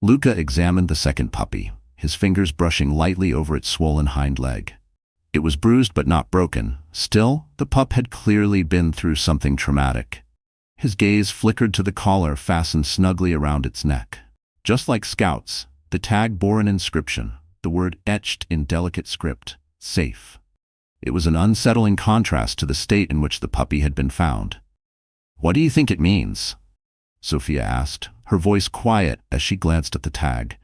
Luca examined the second puppy, his fingers brushing lightly over its swollen hind leg. It was bruised but not broken. Still, the pup had clearly been through something traumatic. His gaze flickered to the collar fastened snugly around its neck. Just like Scout's, the tag bore an inscription, the word etched in delicate script, "Safe." It was an unsettling contrast to the state in which the puppy had been found. "What do you think it means?" Sophia asked, her voice quiet as she glanced at the tag.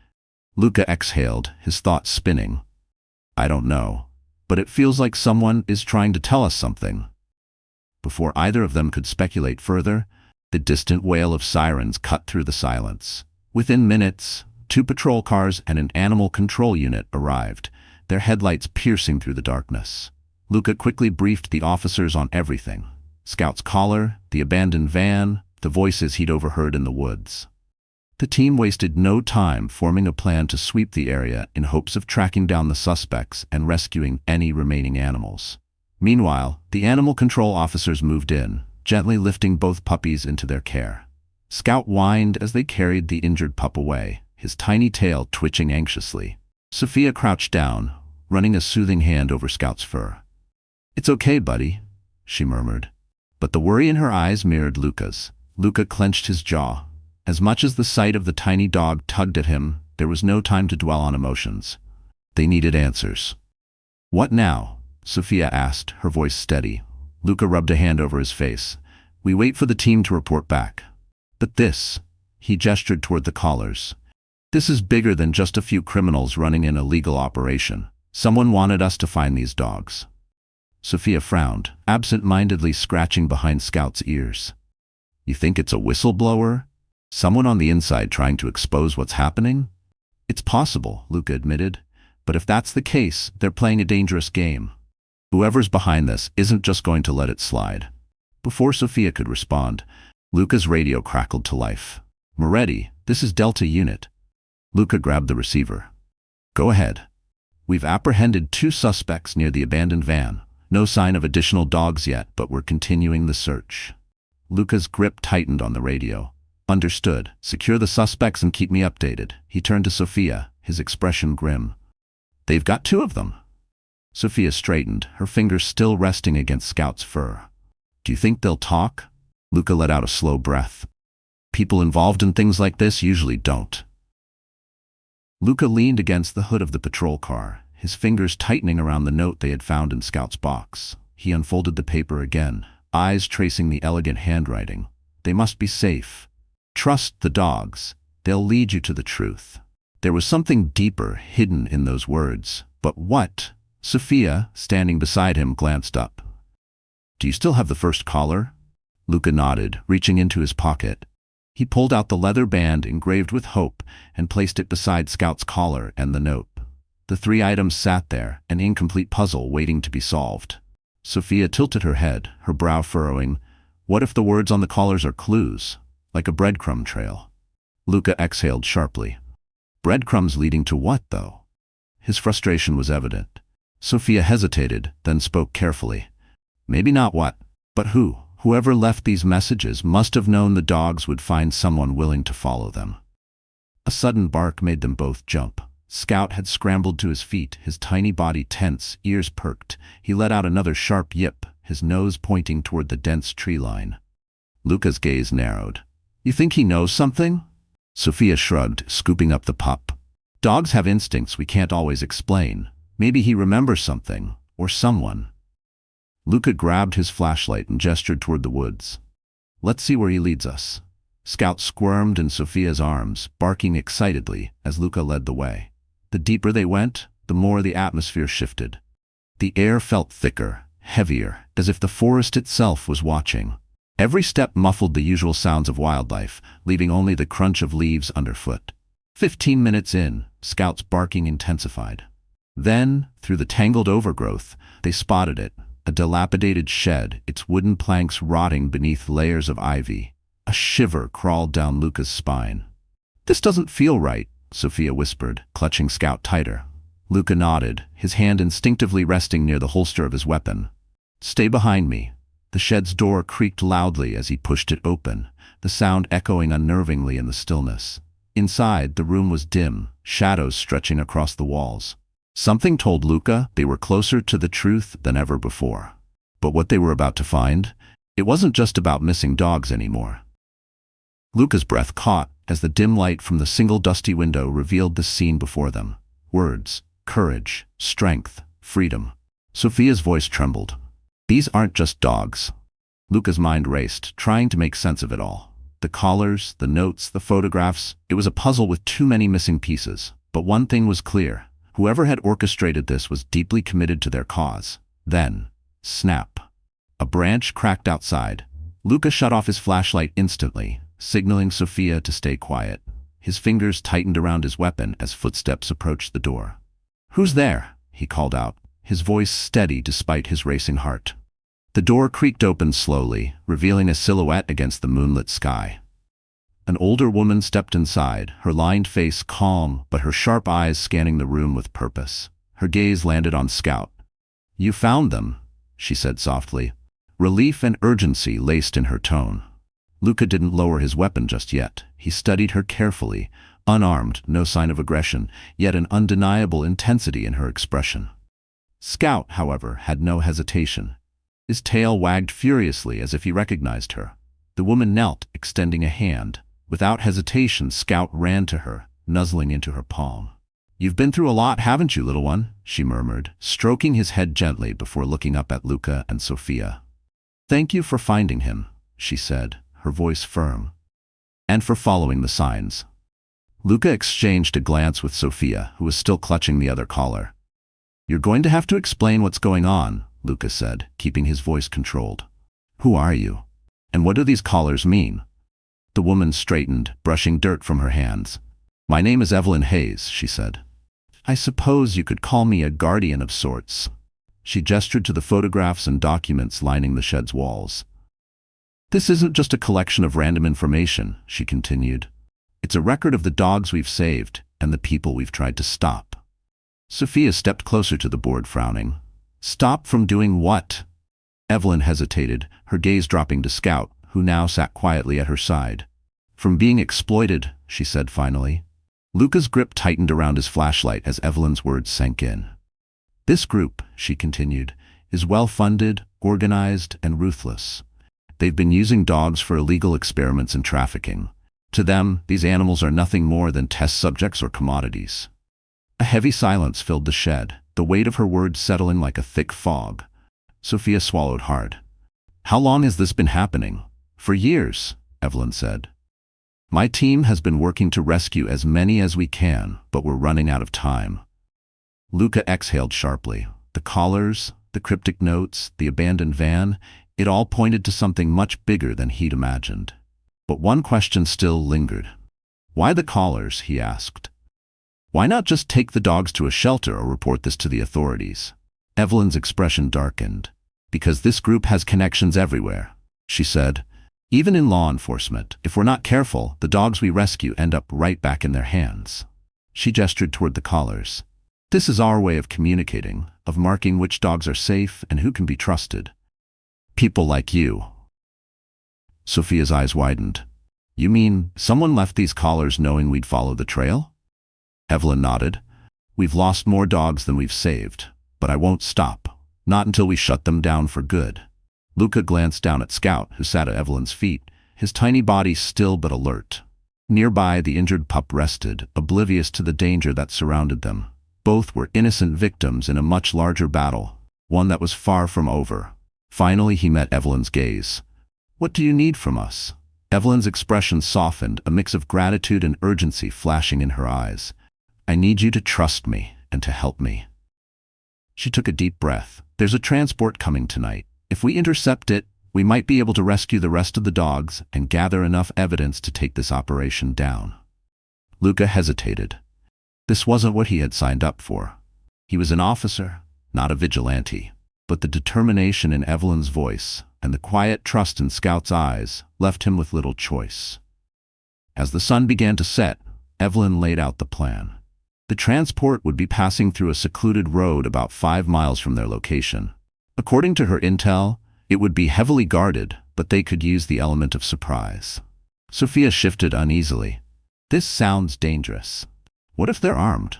Luca exhaled, his thoughts spinning. "I don't know, but it feels like someone is trying to tell us something." Before either of them could speculate further, the distant wail of sirens cut through the silence. Within minutes, 2 patrol cars and an animal control unit arrived, their headlights piercing through the darkness. Luca quickly briefed the officers on everything: Scout's collar, the abandoned van, the voices he'd overheard in the woods. The team wasted no time forming a plan to sweep the area in hopes of tracking down the suspects and rescuing any remaining animals. Meanwhile, the animal control officers moved in, gently lifting both puppies into their care. Scout whined as they carried the injured pup away, his tiny tail twitching anxiously. Sophia crouched down, running a soothing hand over Scout's fur. "It's okay, buddy," she murmured. But the worry in her eyes mirrored Luca's. Luca clenched his jaw. As much as the sight of the tiny dog tugged at him, there was no time to dwell on emotions. They needed answers. "What now?" Sophia asked, her voice steady. Luca rubbed a hand over his face. "We wait for the team to report back. But this," he gestured toward the collars, "this is bigger than just a few criminals running an illegal operation. Someone wanted us to find these dogs." Sophia frowned, absent-mindedly scratching behind Scout's ears. "You think it's a whistleblower? Someone on the inside trying to expose what's happening?" "It's possible," Luca admitted. "But if that's the case, they're playing a dangerous game. Whoever's behind this isn't just going to let it slide." Before Sophia could respond, Luca's radio crackled to life. "Moretti, this is Delta Unit." Luca grabbed the receiver. "Go ahead. We've apprehended 2 suspects near the abandoned van. No sign of additional dogs yet, but we're continuing the search." Luca's grip tightened on the radio. "Understood. Secure the suspects and keep me updated." He turned to Sophia, his expression grim. "They've got 2 of them." Sophia straightened, her fingers still resting against Scout's fur. "Do you think they'll talk?" Luca let out a slow breath. "People involved in things like this usually don't." Luca leaned against the hood of the patrol car, his fingers tightening around the note they had found in Scout's box. He unfolded the paper again, eyes tracing the elegant handwriting. "They must be safe. Trust the dogs. They'll lead you to the truth." There was something deeper hidden in those words. But what? Sophia, standing beside him, glanced up. "Do you still have the first collar?" Luca nodded, reaching into his pocket. He pulled out the leather band engraved with hope and placed it beside Scout's collar and the note. The 3 items sat there, an incomplete puzzle waiting to be solved. Sophia tilted her head, her brow furrowing. What if the words on the collars are clues, like a breadcrumb trail? Luca exhaled sharply. Breadcrumbs leading to what, though? His frustration was evident. Sophia hesitated, then spoke carefully. "Maybe not what, but who. Whoever left these messages must have known the dogs would find someone willing to follow them." A sudden bark made them both jump. Scout had scrambled to his feet, his tiny body tense, ears perked. He let out another sharp yip, his nose pointing toward the dense tree line. Luca's gaze narrowed. "You think he knows something?" Sophia shrugged, scooping up the pup. "Dogs have instincts we can't always explain. Maybe he remembers something, or someone." Luca grabbed his flashlight and gestured toward the woods. "Let's see where he leads us." Scout squirmed in Sophia's arms, barking excitedly as Luca led the way. The deeper they went, the more the atmosphere shifted. The air felt thicker, heavier, as if the forest itself was watching. Every step muffled the usual sounds of wildlife, leaving only the crunch of leaves underfoot. 15 minutes in, Scout's barking intensified. Then, through the tangled overgrowth, they spotted it, a dilapidated shed, its wooden planks rotting beneath layers of ivy. A shiver crawled down Luca's spine. "This doesn't feel right," Sophia whispered, clutching Scout tighter. Luca nodded, his hand instinctively resting near the holster of his weapon. "Stay behind me." The shed's door creaked loudly as he pushed it open, the sound echoing unnervingly in the stillness. Inside, the room was dim, shadows stretching across the walls. Something told Luca they were closer to the truth than ever before. But what they were about to find, it wasn't just about missing dogs anymore. Luca's breath caught as the dim light from the single dusty window revealed the scene before them. Words, courage, strength, freedom. Sophia's voice trembled. These aren't just dogs. Luca's mind raced, trying to make sense of it all. The collars, the notes, the photographs. It was a puzzle with too many missing pieces. But one thing was clear. Whoever had orchestrated this was deeply committed to their cause. Then, snap. A branch cracked outside. Luca shut off his flashlight instantly, signaling Sophia to stay quiet. His fingers tightened around his weapon as footsteps approached the door. "Who's there?" he called out, his voice steady despite his racing heart. The door creaked open slowly, revealing a silhouette against the moonlit sky. An older woman stepped inside, her lined face calm, but her sharp eyes scanning the room with purpose. Her gaze landed on Scout. "You found them," she said softly. Relief and urgency laced in her tone. Luca didn't lower his weapon just yet. He studied her carefully, unarmed, no sign of aggression, yet an undeniable intensity in her expression. Scout, however, had no hesitation. His tail wagged furiously as if he recognized her. The woman knelt, extending a hand. Without hesitation, Scout ran to her, nuzzling into her palm. "You've been through a lot, haven't you, little one?" she murmured, stroking his head gently before looking up at Luca and Sophia. "Thank you for finding him," she said, her voice firm. "And for following the signs." Luca exchanged a glance with Sophia, who was still clutching the other collar. "You're going to have to explain what's going on," Luca said, keeping his voice controlled. "Who are you? And what do these collars mean?" The woman straightened, brushing dirt from her hands. "My name is Evelyn Hayes," she said. "I suppose you could call me a guardian of sorts." She gestured to the photographs and documents lining the shed's walls. "This isn't just a collection of random information," she continued. "It's a record of the dogs we've saved and the people we've tried to stop." Sophia stepped closer to the board, frowning. "Stop from doing what?" Evelyn hesitated, her gaze dropping to Scout, who now sat quietly at her side. "From being exploited," she said finally. Luca's grip tightened around his flashlight as Evelyn's words sank in. "This group," she continued, "is well-funded, organized, and ruthless. They've been using dogs for illegal experiments and trafficking. To them, these animals are nothing more than test subjects or commodities." A heavy silence filled the shed, the weight of her words settling like a thick fog. Sophia swallowed hard. "How long has this been happening?" "For years," Evelyn said. "My team has been working to rescue as many as we can, but we're running out of time." Luca exhaled sharply. The collars, the cryptic notes, the abandoned van, it all pointed to something much bigger than he'd imagined. But one question still lingered. "Why the collars?" he asked. "Why not just take the dogs to a shelter or report this to the authorities?" Evelyn's expression darkened. "Because this group has connections everywhere," she said. "Even in law enforcement, if we're not careful, the dogs we rescue end up right back in their hands." She gestured toward the collars. "This is our way of communicating, of marking which dogs are safe and who can be trusted. People like you." Sophia's eyes widened. "You mean someone left these collars knowing we'd follow the trail?" Evelyn nodded. "We've lost more dogs than we've saved, but I won't stop. Not until we shut them down for good." Luca glanced down at Scout, who sat at Evelyn's feet, his tiny body still but alert. Nearby, the injured pup rested, oblivious to the danger that surrounded them. Both were innocent victims in a much larger battle, one that was far from over. Finally, he met Evelyn's gaze. "What do you need from us?" Evelyn's expression softened, a mix of gratitude and urgency flashing in her eyes. "I need you to trust me and to help me." She took a deep breath. "There's a transport coming tonight. If we intercept it, we might be able to rescue the rest of the dogs and gather enough evidence to take this operation down." Luca hesitated. This wasn't what he had signed up for. He was an officer, not a vigilante. But the determination in Evelyn's voice and the quiet trust in Scout's eyes left him with little choice. As the sun began to set, Evelyn laid out the plan. The transport would be passing through a secluded road about 5 miles from their location. According to her intel, it would be heavily guarded, but they could use the element of surprise. Sophia shifted uneasily. This sounds dangerous. What if they're armed?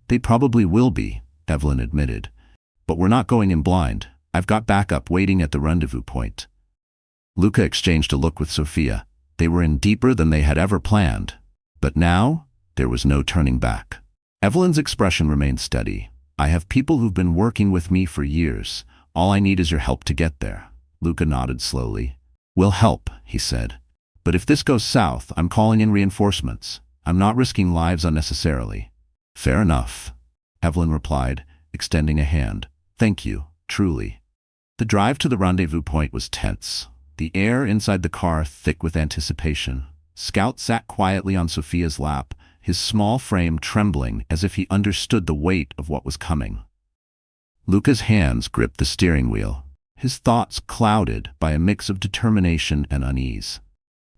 They probably will be, Evelyn admitted. But we're not going in blind. I've got backup waiting at the rendezvous point. Luca exchanged a look with Sophia. They were in deeper than they had ever planned. But now, there was no turning back. Evelyn's expression remained steady. I have people who've been working with me for years. All I need is your help to get there. Luca nodded slowly. We'll help, he said. But if this goes south, I'm calling in reinforcements. I'm not risking lives unnecessarily. Fair enough, Evelyn replied, extending a hand. Thank you, truly. The drive to the rendezvous point was tense, the air inside the car thick with anticipation. Scout sat quietly on Sophia's lap, his small frame trembling as if he understood the weight of what was coming. Luca's hands gripped the steering wheel, his thoughts clouded by a mix of determination and unease.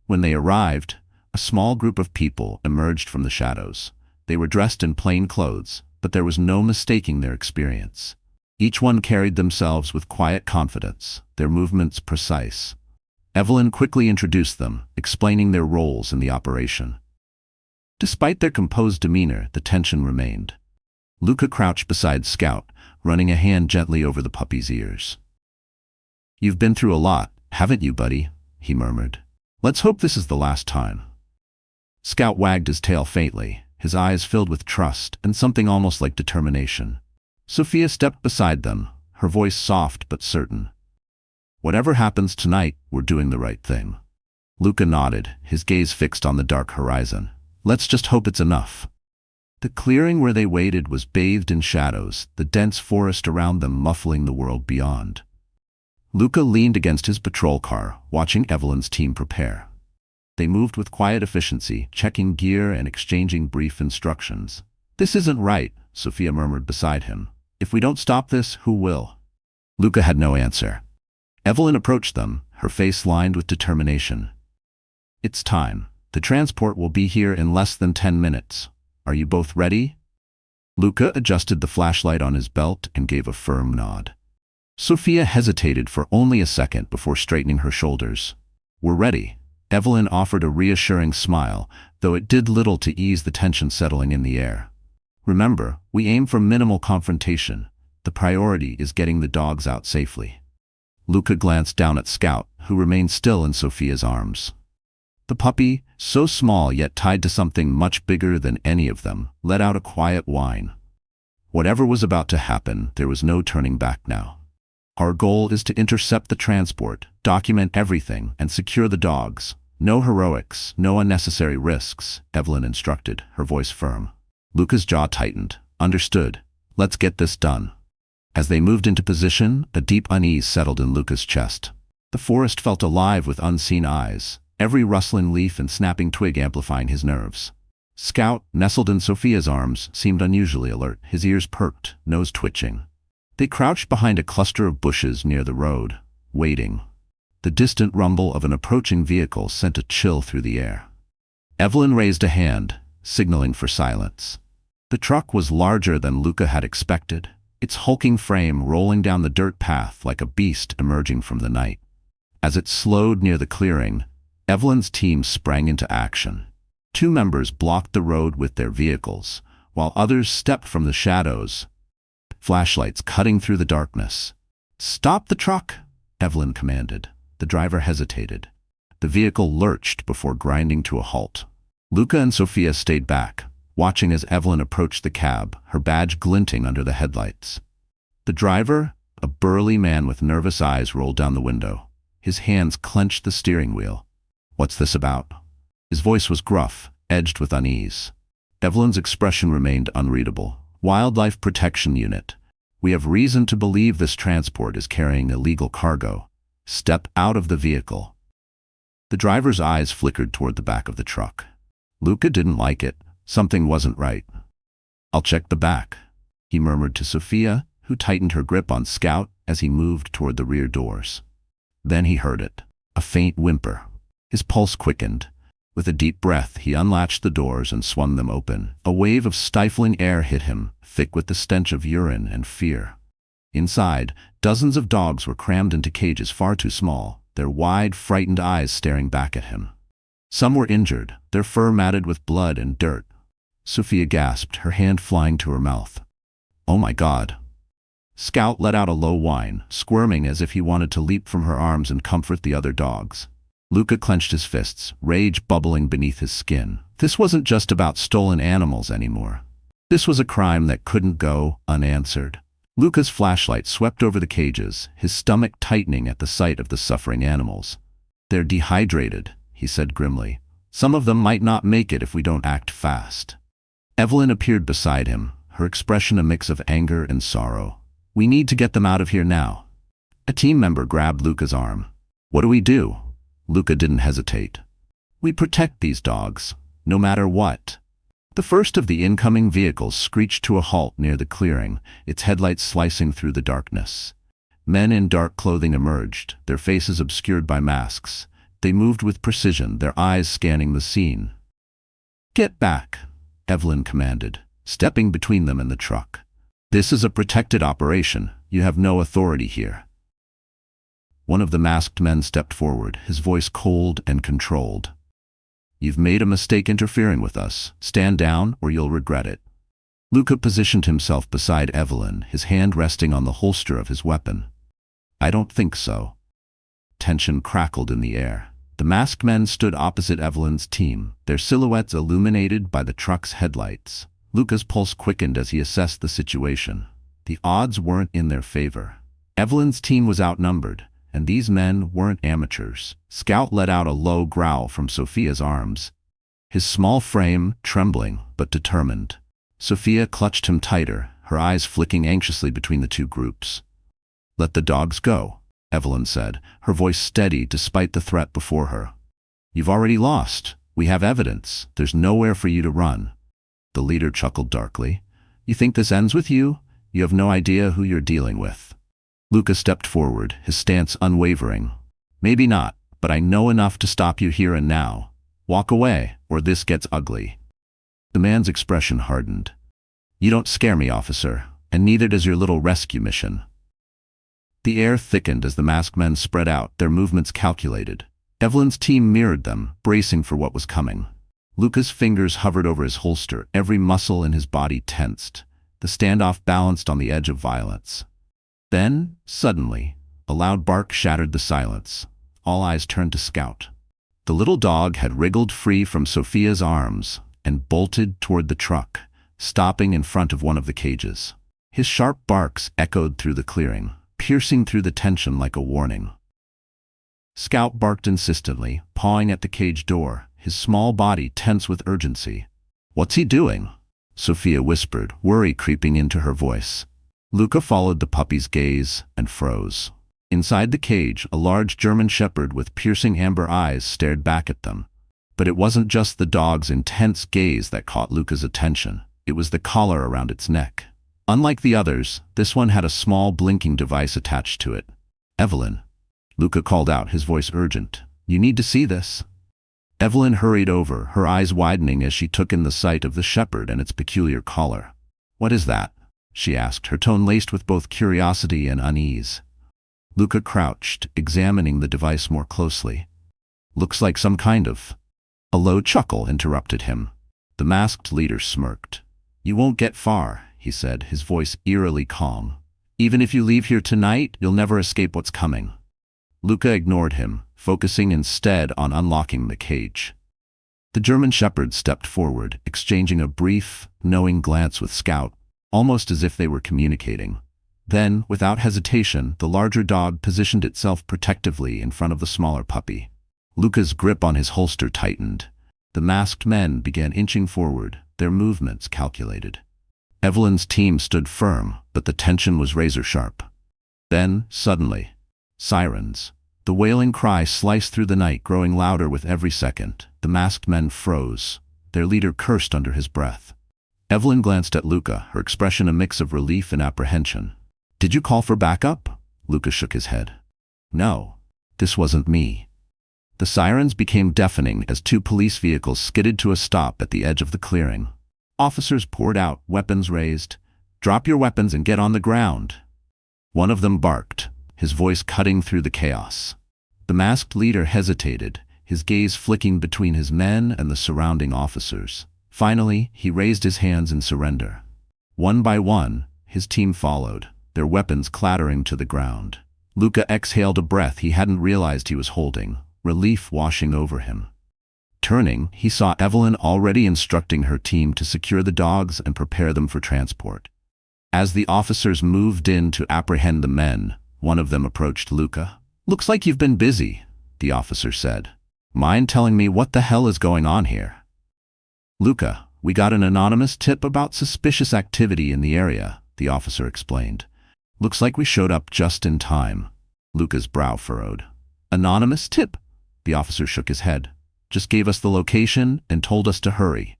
When they arrived, a small group of people emerged from the shadows. They were dressed in plain clothes, but there was no mistaking their experience. Each one carried themselves with quiet confidence, their movements precise. Evelyn quickly introduced them, explaining their roles in the operation. Despite their composed demeanor, the tension remained. Luca crouched beside Scout, running a hand gently over the puppy's ears. You've been through a lot, haven't you, buddy? He murmured. Let's hope this is the last time. Scout wagged his tail faintly, his eyes filled with trust and something almost like determination. Sophia stepped beside them, her voice soft but certain. Whatever happens tonight, we're doing the right thing. Luca nodded, his gaze fixed on the dark horizon. Let's just hope it's enough. The clearing where they waited was bathed in shadows, the dense forest around them muffling the world beyond. Luca leaned against his patrol car, watching Evelyn's team prepare. They moved with quiet efficiency, checking gear and exchanging brief instructions. This isn't right, Sophia murmured beside him. If we don't stop this, who will? Luca had no answer. Evelyn approached them, her face lined with determination. It's time. The transport will be here in less than 10 minutes. Are you both ready? Luca adjusted the flashlight on his belt and gave a firm nod. Sophia hesitated for only a second before straightening her shoulders. We're ready. Evelyn offered a reassuring smile, though it did little to ease the tension settling in the air. Remember, we aim for minimal confrontation. The priority is getting the dogs out safely. Luca glanced down at Scout, who remained still in Sophia's arms. The puppy, so small yet tied to something much bigger than any of them, let out a quiet whine. Whatever was about to happen, there was no turning back now. Our goal is to intercept the transport, document everything, and secure the dogs. No heroics, no unnecessary risks, Evelyn instructed, her voice firm. Luca's jaw tightened. Understood. Let's get this done. As they moved into position, a deep unease settled in Luca's chest. The forest felt alive with unseen eyes, every rustling leaf and snapping twig amplifying his nerves. Scout, nestled in Sophia's arms, seemed unusually alert, his ears perked, nose twitching. They crouched behind a cluster of bushes near the road, waiting. The distant rumble of an approaching vehicle sent a chill through the air. Evelyn raised a hand, signaling for silence. The truck was larger than Luca had expected, its hulking frame rolling down the dirt path like a beast emerging from the night. As it slowed near the clearing, Evelyn's team sprang into action. 2 members blocked the road with their vehicles, while others stepped from the shadows, flashlights cutting through the darkness. Stop the truck, Evelyn commanded. The driver hesitated. The vehicle lurched before grinding to a halt. Luca and Sophia stayed back, watching as Evelyn approached the cab, her badge glinting under the headlights. The driver, a burly man with nervous eyes, rolled down the window. His hands clenched the steering wheel. What's this about? His voice was gruff, edged with unease. Evelyn's expression remained unreadable. Wildlife Protection Unit. We have reason to believe this transport is carrying illegal cargo. Step out of the vehicle. The driver's eyes flickered toward the back of the truck. Luca didn't like it. Something wasn't right. I'll check the back, he murmured to Sophia, who tightened her grip on Scout as he moved toward the rear doors. Then he heard it, a faint whimper. His pulse quickened. With a deep breath, he unlatched the doors and swung them open. A wave of stifling air hit him, thick with the stench of urine and fear. Inside, dozens of dogs were crammed into cages far too small, their wide, frightened eyes staring back at him. Some were injured, their fur matted with blood and dirt. Sophia gasped, her hand flying to her mouth. "Oh my God." Scout let out a low whine, squirming as if he wanted to leap from her arms and comfort the other dogs. Luca clenched his fists, rage bubbling beneath his skin. This wasn't just about stolen animals anymore. This was a crime that couldn't go unanswered. Luca's flashlight swept over the cages, his stomach tightening at the sight of the suffering animals. "They're dehydrated," he said grimly. "Some of them might not make it if we don't act fast." Evelyn appeared beside him, her expression a mix of anger and sorrow. "We need to get them out of here now." A team member grabbed Luca's arm. "What do we do?" Luca didn't hesitate. "We protect these dogs, no matter what." The first of the incoming vehicles screeched to a halt near the clearing, its headlights slicing through the darkness. Men in dark clothing emerged, their faces obscured by masks. They moved with precision, their eyes scanning the scene. "Get back," Evelyn commanded, stepping between them and the truck. "This is a protected operation. You have no authority here." One of the masked men stepped forward, his voice cold and controlled. "You've made a mistake interfering with us. Stand down or you'll regret it." Luca positioned himself beside Evelyn, his hand resting on the holster of his weapon. "I don't think so." Tension crackled in the air. The masked men stood opposite Evelyn's team, their silhouettes illuminated by the truck's headlights. Luca's pulse quickened as he assessed the situation. The odds weren't in their favor. Evelyn's team was outnumbered, and these men weren't amateurs. Scout let out a low growl from Sophia's arms, his small frame trembling but determined. Sophia clutched him tighter, her eyes flicking anxiously between the two groups. "Let the dogs go," Evelyn said, her voice steady despite the threat before her. "You've already lost. We have evidence. There's nowhere for you to run." The leader chuckled darkly. "You think this ends with you? You have no idea who you're dealing with." Luca stepped forward, his stance unwavering. "Maybe not, but I know enough to stop you here and now. Walk away, or this gets ugly." The man's expression hardened. "You don't scare me, officer, and neither does your little rescue mission." The air thickened as the masked men spread out, their movements calculated. Evelyn's team mirrored them, bracing for what was coming. Luca's fingers hovered over his holster, every muscle in his body tensed. The standoff balanced on the edge of violence. Then, suddenly, a loud bark shattered the silence. All eyes turned to Scout. The little dog had wriggled free from Sophia's arms and bolted toward the truck, stopping in front of one of the cages. His sharp barks echoed through the clearing, piercing through the tension like a warning. Scout barked insistently, pawing at the cage door, his small body tense with urgency. "What's he doing?" Sophia whispered, worry creeping into her voice. Luca followed the puppy's gaze and froze. Inside the cage, a large German shepherd with piercing amber eyes stared back at them. But it wasn't just the dog's intense gaze that caught Luca's attention. It was the collar around its neck. Unlike the others, this one had a small blinking device attached to it. "Evelyn," Luca called out, his voice urgent. "You need to see this." Evelyn hurried over, her eyes widening as she took in the sight of the shepherd and its peculiar collar. "What is that?" she asked, her tone laced with both curiosity and unease. Luca crouched, examining the device more closely. "Looks like some kind of—" A low chuckle interrupted him. The masked leader smirked. "You won't get far," he said, his voice eerily calm. "Even if you leave here tonight, you'll never escape what's coming." Luca ignored him, focusing instead on unlocking the cage. The German shepherd stepped forward, exchanging a brief, knowing glance with Scout, almost as if they were communicating. Then, without hesitation, the larger dog positioned itself protectively in front of the smaller puppy. Luca's grip on his holster tightened. The masked men began inching forward, their movements calculated. Evelyn's team stood firm, but the tension was razor-sharp. Then, suddenly, sirens. The wailing cry sliced through the night, growing louder with every second. The masked men froze. Their leader cursed under his breath. Evelyn glanced at Luca, her expression a mix of relief and apprehension. "Did you call for backup?" Luca shook his head. "No, this wasn't me." The sirens became deafening as two police vehicles skidded to a stop at the edge of the clearing. Officers poured out, weapons raised. "Drop your weapons and get on the ground." One of them barked, his voice cutting through the chaos. The masked leader hesitated, his gaze flicking between his men and the surrounding officers. Finally, he raised his hands in surrender. One by one, his team followed, their weapons clattering to the ground. Luca exhaled a breath he hadn't realized he was holding, relief washing over him. Turning, he saw Evelyn already instructing her team to secure the dogs and prepare them for transport. As the officers moved in to apprehend the men, one of them approached Luca. "Looks like you've been busy," the officer said. "Mind telling me what the hell is going on here?" "Luca, we got an anonymous tip about suspicious activity in the area," the officer explained. "Looks like we showed up just in time." Luca's brow furrowed. "Anonymous tip?" The officer shook his head. "Just gave us the location and told us to hurry."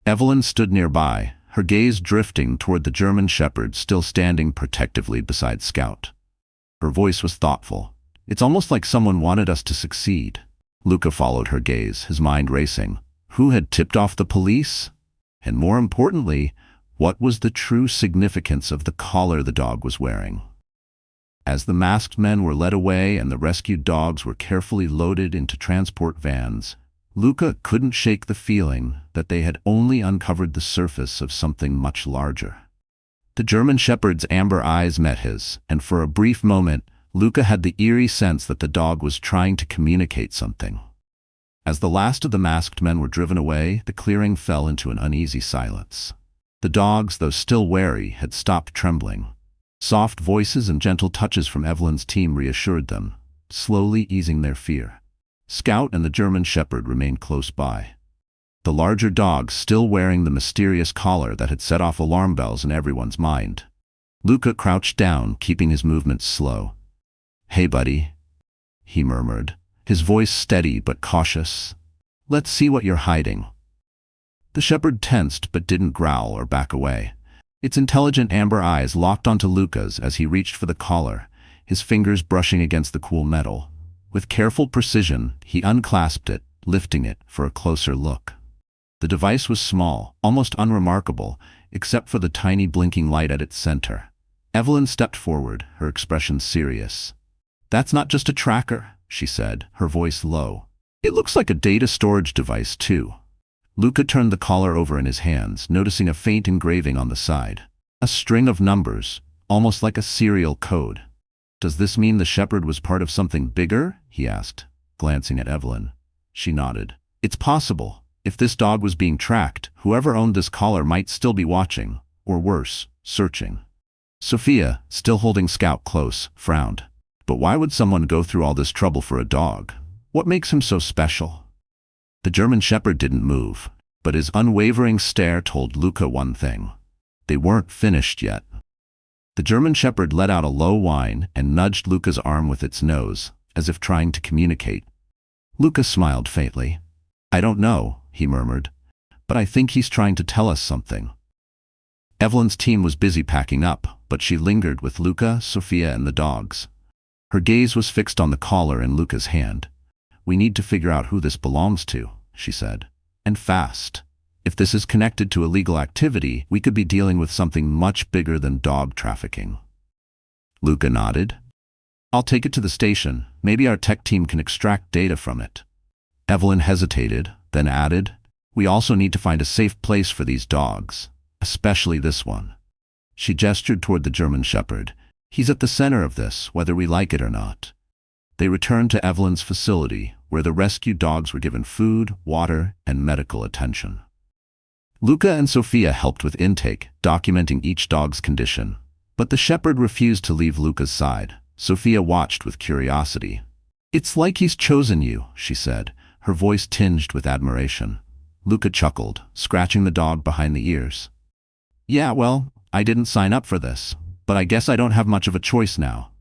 Evelyn stood nearby, her gaze drifting toward the German shepherd still standing protectively beside Scout. Her voice was thoughtful. "It's almost like someone wanted us to succeed." Luca followed her gaze, his mind racing. Who had tipped off the police? And more importantly, what was the true significance of the collar the dog was wearing? As the masked men were led away and the rescued dogs were carefully loaded into transport vans, Luca couldn't shake the feeling that they had only uncovered the surface of something much larger. The German shepherd's amber eyes met his, and for a brief moment, Luca had the eerie sense that the dog was trying to communicate something. As the last of the masked men were driven away, the clearing fell into an uneasy silence. The dogs, though still wary, had stopped trembling. Soft voices and gentle touches from Evelyn's team reassured them, slowly easing their fear. Scout and the German shepherd remained close by, the larger dog still wearing the mysterious collar that had set off alarm bells in everyone's mind. Luca crouched down, keeping his movements slow. "Hey, buddy," he murmured, his voice steady but cautious. "Let's see what you're hiding." The shepherd tensed but didn't growl or back away. Its intelligent amber eyes locked onto Luca's as he reached for the collar, his fingers brushing against the cool metal. With careful precision, he unclasped it, lifting it for a closer look. The device was small, almost unremarkable, except for the tiny blinking light at its center. Evelyn stepped forward, her expression serious. "That's not just a tracker," she said, her voice low. "It looks like a data storage device, too." Luca turned the collar over in his hands, noticing a faint engraving on the side. A string of numbers, almost like a serial code. "Does this mean the shepherd was part of something bigger?" he asked, glancing at Evelyn. She nodded. "It's possible. If this dog was being tracked, whoever owned this collar might still be watching, or worse, searching." Sophia, still holding Scout close, frowned. "But why would someone go through all this trouble for a dog? What makes him so special?" The German shepherd didn't move, but his unwavering stare told Luca one thing. They weren't finished yet. The German shepherd let out a low whine and nudged Luca's arm with its nose, as if trying to communicate. Luca smiled faintly. "I don't know," he murmured, "but I think he's trying to tell us something." Evelyn's team was busy packing up, but she lingered with Luca, Sophia, and the dogs. Her gaze was fixed on the collar in Luca's hand. "We need to figure out who this belongs to," she said. "And fast. If this is connected to illegal activity, we could be dealing with something much bigger than dog trafficking." Luca nodded. "I'll take it to the station. Maybe our tech team can extract data from it." Evelyn hesitated, then added, "We also need to find a safe place for these dogs, especially this one." She gestured toward the German shepherd. "He's at the center of this, whether we like it or not." They returned to Evelyn's facility, where the rescued dogs were given food, water, and medical attention. Luca and Sophia helped with intake, documenting each dog's condition. But the shepherd refused to leave Luca's side. Sophia watched with curiosity. "It's like he's chosen you," she said, her voice tinged with admiration. Luca chuckled, scratching the dog behind the ears. "Yeah, well, I didn't sign up for this, but I guess I don't have much of a choice now."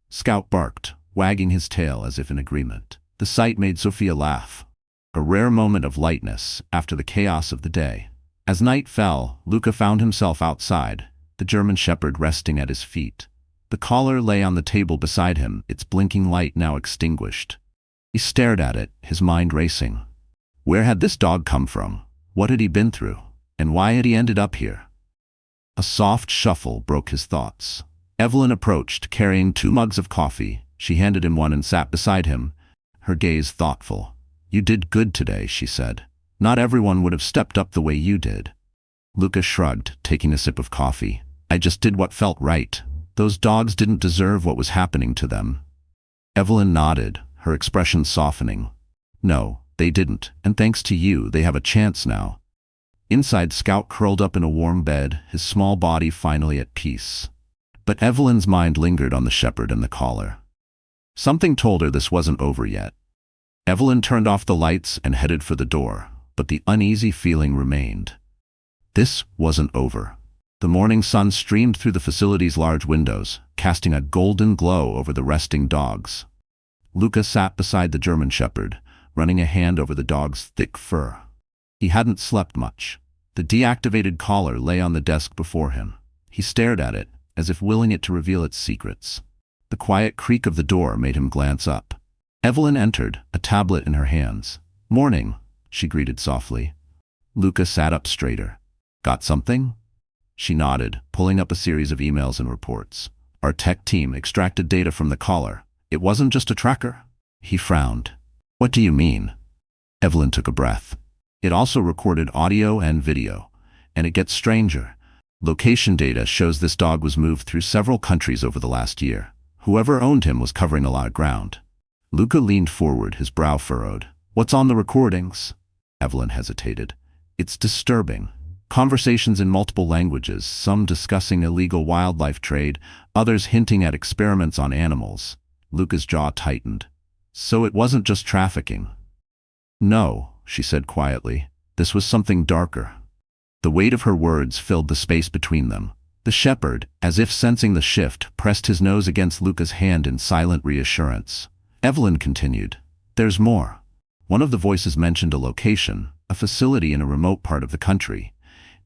Scout barked, wagging his tail as if in agreement. The sight made Sophia laugh, a rare moment of lightness after the chaos of the day. As night fell, Luca found himself outside, the German shepherd resting at his feet. The collar lay on the table beside him, its blinking light now extinguished. He stared at it, his mind racing. Where had this dog come from? What had he been through? And why had he ended up here? A soft shuffle broke his thoughts. Evelyn approached, carrying 2 mugs of coffee. She handed him one and sat beside him, her gaze thoughtful. "You did good today," she said. "Not everyone would have stepped up the way you did." Luca shrugged, taking a sip of coffee. "I just did what felt right. Those dogs didn't deserve what was happening to them." Evelyn nodded, her expression softening. "No, they didn't, and thanks to you, they have a chance now." Inside, Scout curled up in a warm bed, his small body finally at peace. But Evelyn's mind lingered on the shepherd and the collar. Something told her this wasn't over yet. Evelyn turned off the lights and headed for the door, but the uneasy feeling remained. This wasn't over. The morning sun streamed through the facility's large windows, casting a golden glow over the resting dogs. Luca sat beside the German shepherd, running a hand over the dog's thick fur. He hadn't slept much. The deactivated collar lay on the desk before him. He stared at it, as if willing it to reveal its secrets. The quiet creak of the door made him glance up. Evelyn entered, a tablet in her hands. "Morning," she greeted softly. Luca sat up straighter. "Got something?" She nodded, pulling up a series of emails and reports. "Our tech team extracted data from the collar. It wasn't just a tracker." He frowned. "What do you mean?" Evelyn took a breath. "It also recorded audio and video. And it gets stranger. Location data shows this dog was moved through several countries over the last year. Whoever owned him was covering a lot of ground." Luca leaned forward, his brow furrowed. "What's on the recordings?" Evelyn hesitated. "It's disturbing. Conversations in multiple languages, some discussing illegal wildlife trade, others hinting at experiments on animals." Luca's jaw tightened. "So it wasn't just trafficking?" "No," she said quietly. "This was something darker." The weight of her words filled the space between them. The shepherd, as if sensing the shift, pressed his nose against Luca's hand in silent reassurance. Evelyn continued. "There's more. One of the voices mentioned a location, a facility in a remote part of the country.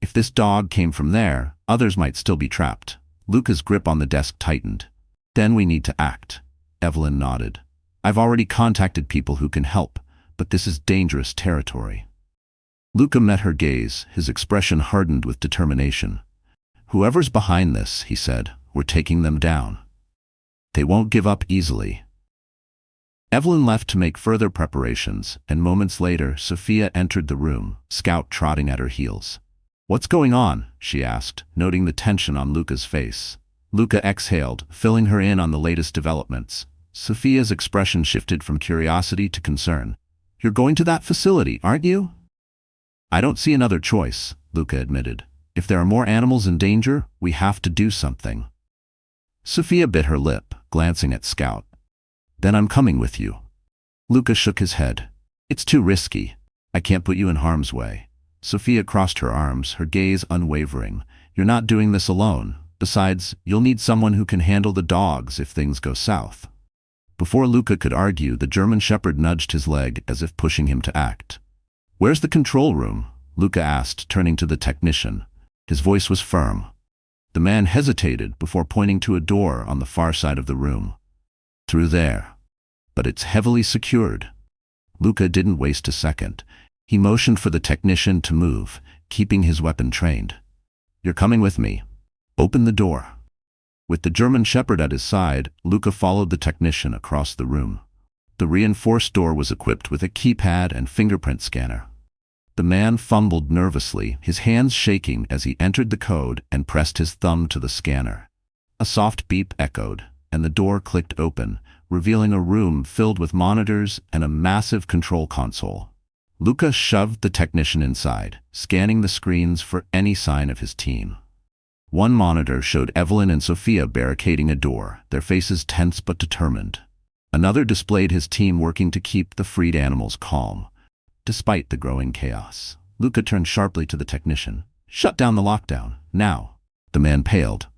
If this dog came from there, others might still be trapped." Luca's grip on the desk tightened. "Then we need to act." Evelyn nodded. "I've already contacted people who can help, but this is dangerous territory." Luca met her gaze, his expression hardened with determination. "Whoever's behind this," he said, "we're taking them down. They won't give up easily." Evelyn left to make further preparations, and moments later, Sophia entered the room, Scout trotting at her heels. "What's going on?" she asked, noting the tension on Luca's face. Luca exhaled, filling her in on the latest developments. Sophia's expression shifted from curiosity to concern. "You're going to that facility, aren't you?" "I don't see another choice," Luca admitted. "If there are more animals in danger, we have to do something." Sophia bit her lip, glancing at Scout. "Then I'm coming with you." Luca shook his head. "It's too risky. I can't put you in harm's way." Sophia crossed her arms, her gaze unwavering. "You're not doing this alone. Besides, you'll need someone who can handle the dogs if things go south." Before Luca could argue, the German shepherd nudged his leg as if pushing him to act. "Where's the control room?" Luca asked, turning to the technician. His voice was firm. The man hesitated before pointing to a door on the far side of the room. "Through there. But it's heavily secured." Luca didn't waste a second. He motioned for the technician to move, keeping his weapon trained. "You're coming with me. Open the door." With the German shepherd at his side, Luca followed the technician across the room. The reinforced door was equipped with a keypad and fingerprint scanner. The man fumbled nervously, his hands shaking as he entered the code and pressed his thumb to the scanner. A soft beep echoed, and the door clicked open, revealing a room filled with monitors and a massive control console. Luca shoved the technician inside, scanning the screens for any sign of his team. One monitor showed Evelyn and Sophia barricading a door, their faces tense but determined. Another displayed his team working to keep the freed animals calm, despite the growing chaos. Luca turned sharply to the technician. "Shut down the lockdown, now." The man paled.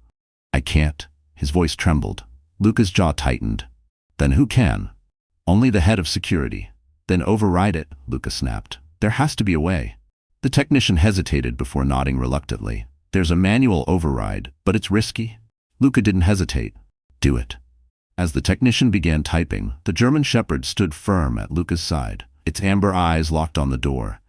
"I can't." His voice trembled. Luca's jaw tightened. "Then who can?" "Only the head of security." "Then override it," Luca snapped. "There has to be a way." The technician hesitated before nodding reluctantly. "There's a manual override, but it's risky." Luca didn't hesitate. "Do it." As the technician began typing, the German shepherd stood firm at Luca's side, its amber eyes locked on the door,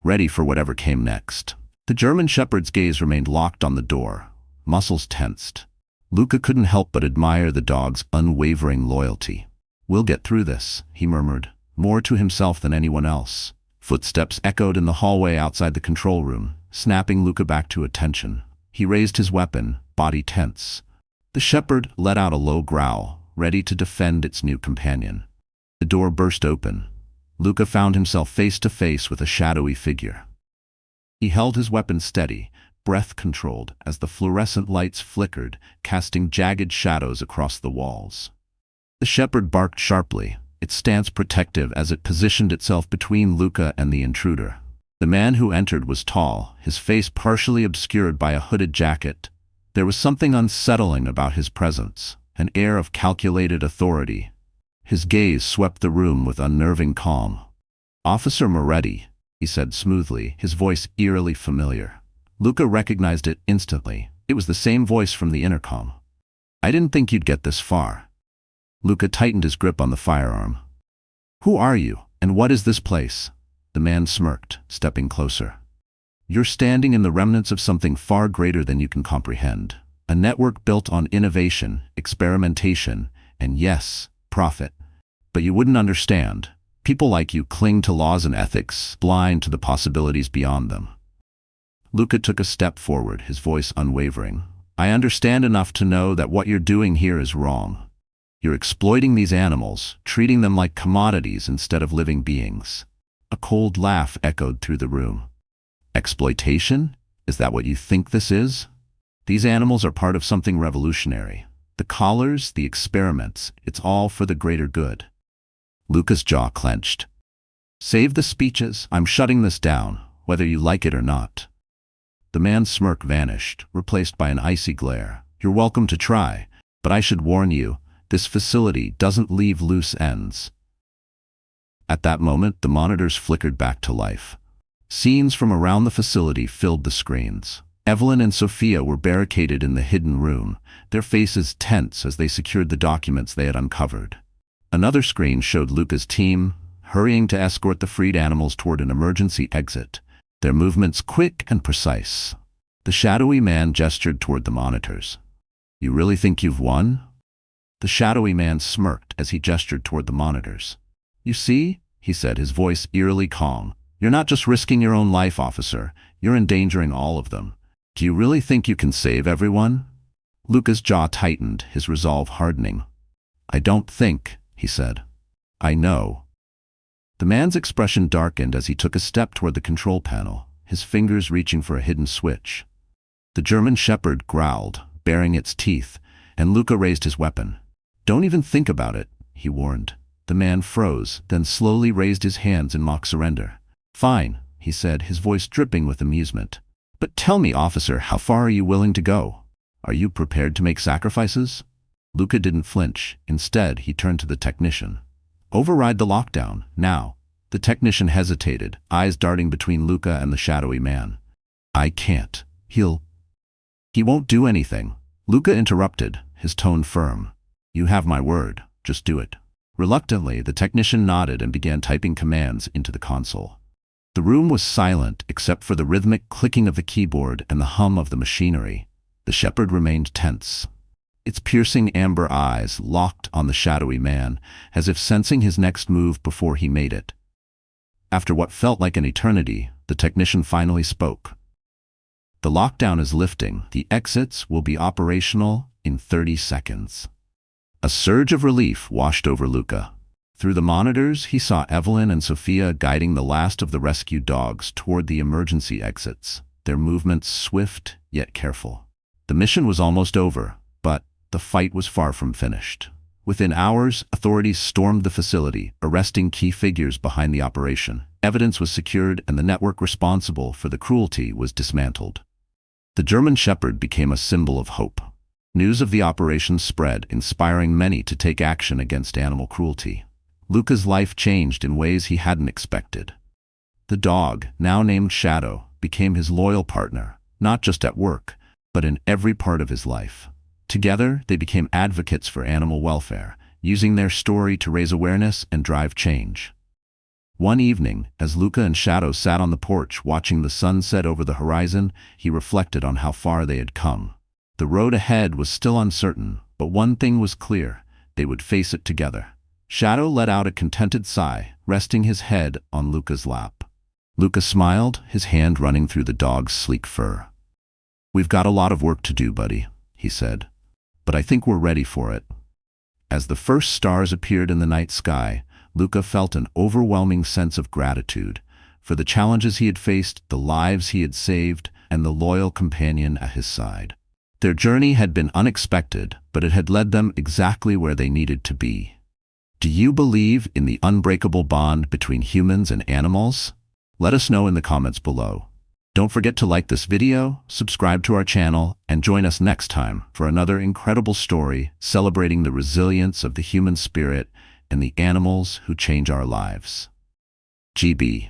ready for whatever came next. The German shepherd's gaze remained locked on the door, muscles tensed. Luca couldn't help but admire the dog's unwavering loyalty. "We'll get through this," he murmured. more to himself than anyone else. Footsteps echoed in the hallway outside the control room, snapping Luca back to attention. He raised his weapon, body tense. The shepherd let out a low growl, ready to defend its new companion. The door burst open. Luca found himself face to face with a shadowy figure. He held his weapon steady, breath controlled, as the fluorescent lights flickered, casting jagged shadows across the walls. The shepherd barked sharply, its stance protective as it positioned itself between Luca and the intruder. The man who entered was tall, his face partially obscured by a hooded jacket. There was something unsettling about his presence, an air of calculated authority. His gaze swept the room with unnerving calm. "Officer Moretti," he said smoothly, his voice eerily familiar. Luca recognized it instantly. It was the same voice from the intercom. "I didn't think you'd get this far." Luca tightened his grip on the firearm. "Who are you, and what is this place?" The man smirked, stepping closer. "You're standing in the remnants of something far greater than you can comprehend. A network built on innovation, experimentation, and yes, profit. But you wouldn't understand. People like you cling to laws and ethics, blind to the possibilities beyond them." Luca took a step forward, his voice unwavering. "I understand enough to know that what you're doing here is wrong. You're exploiting these animals, treating them like commodities instead of living beings." A cold laugh echoed through the room. "Exploitation? Is that what you think this is? These animals are part of something revolutionary. The collars, the experiments, it's all for the greater good." Luca's jaw clenched. "Save the speeches. I'm shutting this down, whether you like it or not." The man's smirk vanished, replaced by an icy glare. "You're welcome to try, but I should warn you, this facility doesn't leave loose ends." At that moment, the monitors flickered back to life. Scenes from around the facility filled the screens. Evelyn and Sophia were barricaded in the hidden room, their faces tense as they secured the documents they had uncovered. Another screen showed Luca's team, hurrying to escort the freed animals toward an emergency exit, their movements quick and precise. The shadowy man gestured toward the monitors. "You really think you've won?" The shadowy man smirked as he gestured toward the monitors. "You see," he said, his voice eerily calm, "you're not just risking your own life, officer, you're endangering all of them. Do you really think you can save everyone?" Luca's jaw tightened, his resolve hardening. "I don't think," he said. "I know." The man's expression darkened as he took a step toward the control panel, his fingers reaching for a hidden switch. The German shepherd growled, baring its teeth, and Luca raised his weapon. "Don't even think about it," he warned. The man froze, then slowly raised his hands in mock surrender. "Fine," he said, his voice dripping with amusement. "But tell me, officer, how far are you willing to go? Are you prepared to make sacrifices?" Luca didn't flinch. Instead, he turned to the technician. "Override the lockdown, now." The technician hesitated, eyes darting between Luca and the shadowy man. "I can't. He won't do anything." Luca interrupted, his tone firm. "You have my word. Just do it." Reluctantly, the technician nodded and began typing commands into the console. The room was silent except for the rhythmic clicking of the keyboard and the hum of the machinery. The shepherd remained tense, its piercing amber eyes locked on the shadowy man, as if sensing his next move before he made it. After what felt like an eternity, the technician finally spoke. "The lockdown is lifting. The exits will be operational in 30 seconds." A surge of relief washed over Luca. Through the monitors, he saw Evelyn and Sophia guiding the last of the rescued dogs toward the emergency exits, their movements swift yet careful. The mission was almost over, but the fight was far from finished. Within hours, authorities stormed the facility, arresting key figures behind the operation. Evidence was secured and the network responsible for the cruelty was dismantled. The German shepherd became a symbol of hope. News of the operation spread, inspiring many to take action against animal cruelty. Luca's life changed in ways he hadn't expected. The dog, now named Shadow, became his loyal partner, not just at work, but in every part of his life. Together, they became advocates for animal welfare, using their story to raise awareness and drive change. One evening, as Luca and Shadow sat on the porch watching the sun set over the horizon, he reflected on how far they had come. The road ahead was still uncertain, but one thing was clear: they would face it together. Shadow let out a contented sigh, resting his head on Luca's lap. Luca smiled, his hand running through the dog's sleek fur. "We've got a lot of work to do, buddy," he said. "But I think we're ready for it." As the first stars appeared in the night sky, Luca felt an overwhelming sense of gratitude for the challenges he had faced, the lives he had saved, and the loyal companion at his side. Their journey had been unexpected, but it had led them exactly where they needed to be. Do you believe in the unbreakable bond between humans and animals? Let us know in the comments below. Don't forget to like this video, subscribe to our channel, and join us next time for another incredible story celebrating the resilience of the human spirit and the animals who change our lives. GB.